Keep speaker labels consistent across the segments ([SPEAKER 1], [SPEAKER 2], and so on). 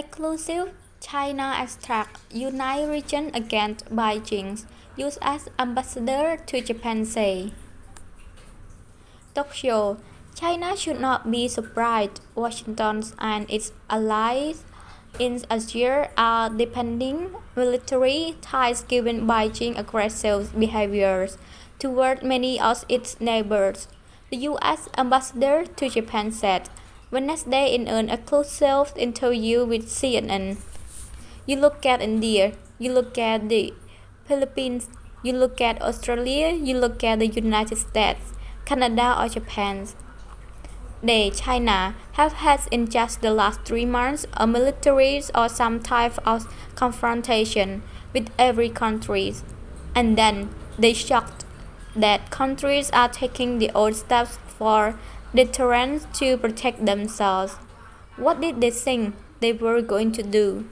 [SPEAKER 1] Exclusive China extract unite region against Beijing, U.S. ambassador to Japan say. Tokyo, China should not be surprised. Washington and its allies in Asia are deepening military ties given Beijing's aggressive behaviors toward many of its neighbors, the U.S. ambassador to Japan said Wednesday in an exclusive interview with CNN. You look at India, you look at the Philippines, you look at Australia, you look at the United States, Canada or Japan. China have had in just the last 3 months a military or some type of confrontation with every country. And then they shocked that countries are taking the old steps for deterrence to protect themselves. What did they think they were going to do?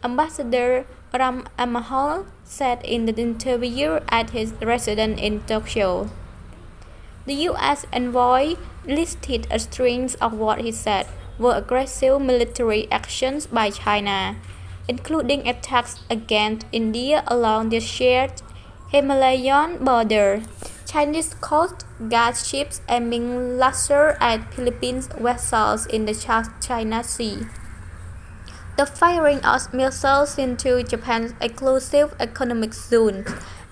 [SPEAKER 1] Ambassador Ram Amahal said in the interview at his residence in Tokyo. The U.S. envoy listed a string of what he said were aggressive military actions by China, including attacks against India along the shared Himalayan border, Chinese Coast Guard ships aiming lasers at Philippine vessels in the South China Sea. The firing of missiles into Japan's exclusive economic zone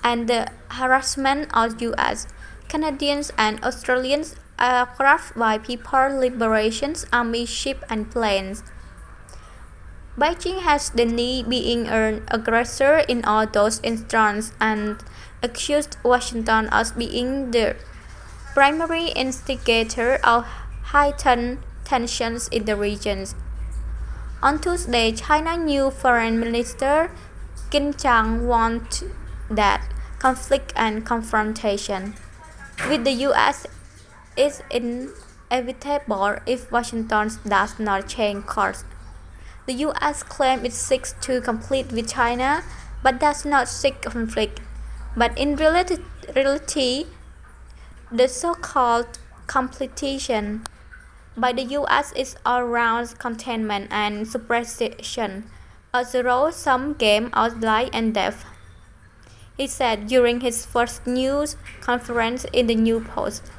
[SPEAKER 1] and the harassment of U.S., Canadians and Australians aircraft by People's Liberation Army ships and planes. Beijing has denied being an aggressor in all those instances and accused Washington of being the primary instigator of heightened tensions in the region. On Tuesday, China's new Foreign Minister Qin Chang warned that conflict and confrontation with the U.S. is inevitable if Washington does not change course. The U.S. claims it seeks to compete with China, but does not seek conflict. But in reality, the so-called competition by the U.S. is all around containment and suppression, a zero-sum game of life and death, he said during his first news conference in the New Post.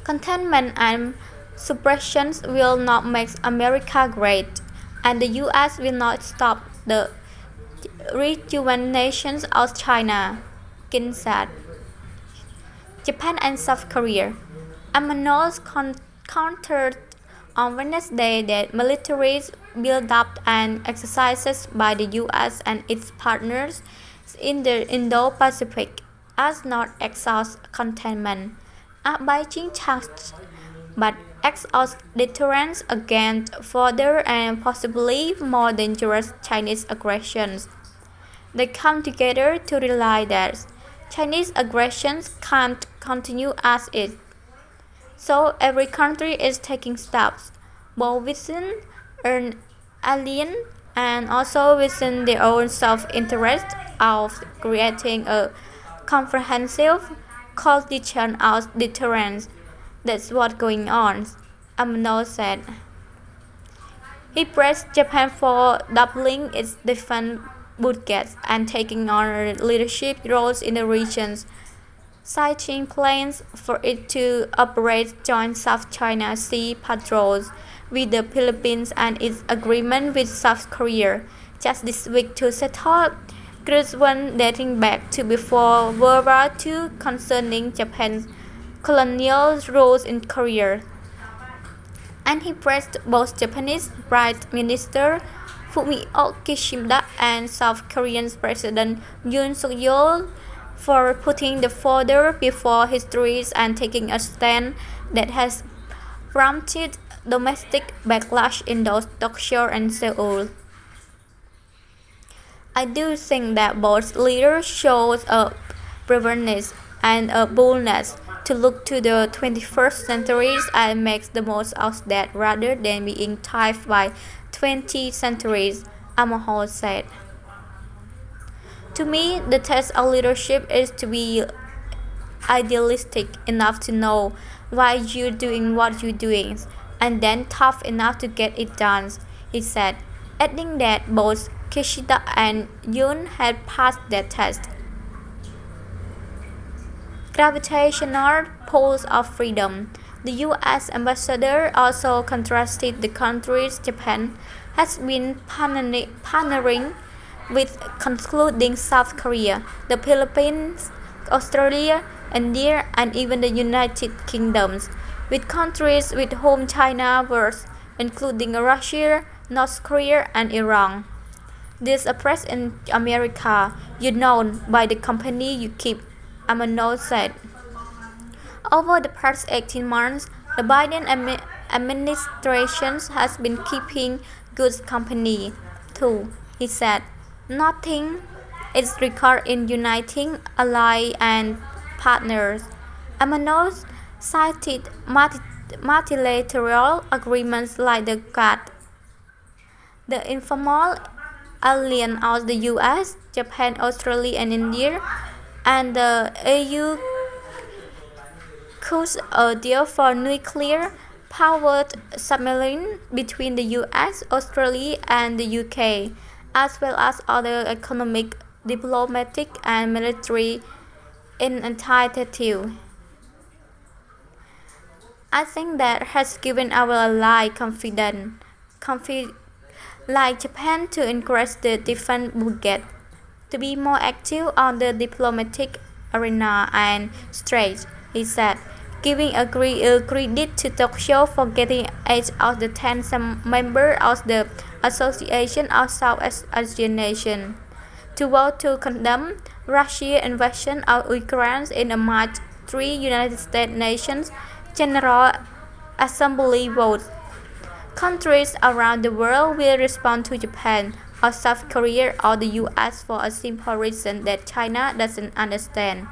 [SPEAKER 1] Containment and suppression will not make America great, and the U.S. will not stop the rejuvenation of China, Qin said. Japan and South Korea. Amanos countered on Wednesday that military build-up and exercises by the U.S. and its partners in the Indo-Pacific as not acts of containment, are Beijing charged, but acts of deterrence against further and possibly more dangerous Chinese aggressions. They come together to realize that Chinese aggressions can't continue as is. So every country is taking steps, both within an alien and also within their own self-interest of creating a comprehensive coalition of deterrence. That's what's going on, Amano said. He praised Japan for doubling its defense budget and taking on leadership roles in the region, citing plans for it to operate joint South China Sea patrols with the Philippines and its agreement with South Korea just this week to settle grievances dating back to before World War II concerning Japan's colonial rule in Korea. And he praised both Japanese Prime Minister Fumio Kishida and South Korean President Yoon Suk-yeol for putting the further before history and taking a stand that has prompted domestic backlash in both Tokyo and Seoul. I do think that both leaders showed a braveness and a boldness to look to the 21st century and make the most of that rather than being tied by 20th centuries, Amahol said. To me, the test of leadership is to be idealistic enough to know why you're doing what you're doing, and then tough enough to get it done. he said, adding that both Kishida and Yoon had passed that test. Gravitational pulls of freedom. The U.S. ambassador also contrasted the countries Japan has been partnering with, concluding South Korea, the Philippines, Australia, India, and even the United Kingdom, with countries with whom China works, including Russia, North Korea, and Iran. This approach in America, you known by the company you keep, Amano said. Over the past 18 months, the Biden administration has been keeping good company, too, he said. Nothing is required in uniting allies and partners. Amano cited multilateral agreements like the GATT, the informal alliance of the US, Japan, Australia, and India, and the EU cuts a deal for nuclear-powered submarines between the US, Australia, and the UK, as well as other economic, diplomatic, and military initiatives. I think that has given our allies confidence, like Japan, to increase the defense budget, to be more active on the diplomatic arena and stage, he said, giving a credit to Tokyo for getting 8 of the 10 members of the Association of Southeast Asian Nations to vote to condemn Russia's invasion of Ukraine in a March 3 United States Nations General Assembly vote. Countries around the world will respond to Japan or South Korea or the US for a simple reason that China doesn't understand.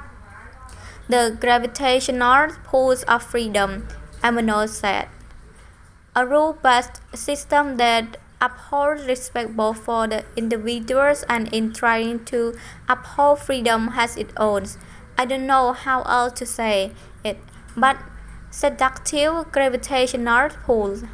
[SPEAKER 1] The gravitational pulls of freedom, Amano said. A rule-based system that upholds respect both for the individuals and in trying to uphold freedom has its own, I don't know how else to say it, but seductive gravitational pulls.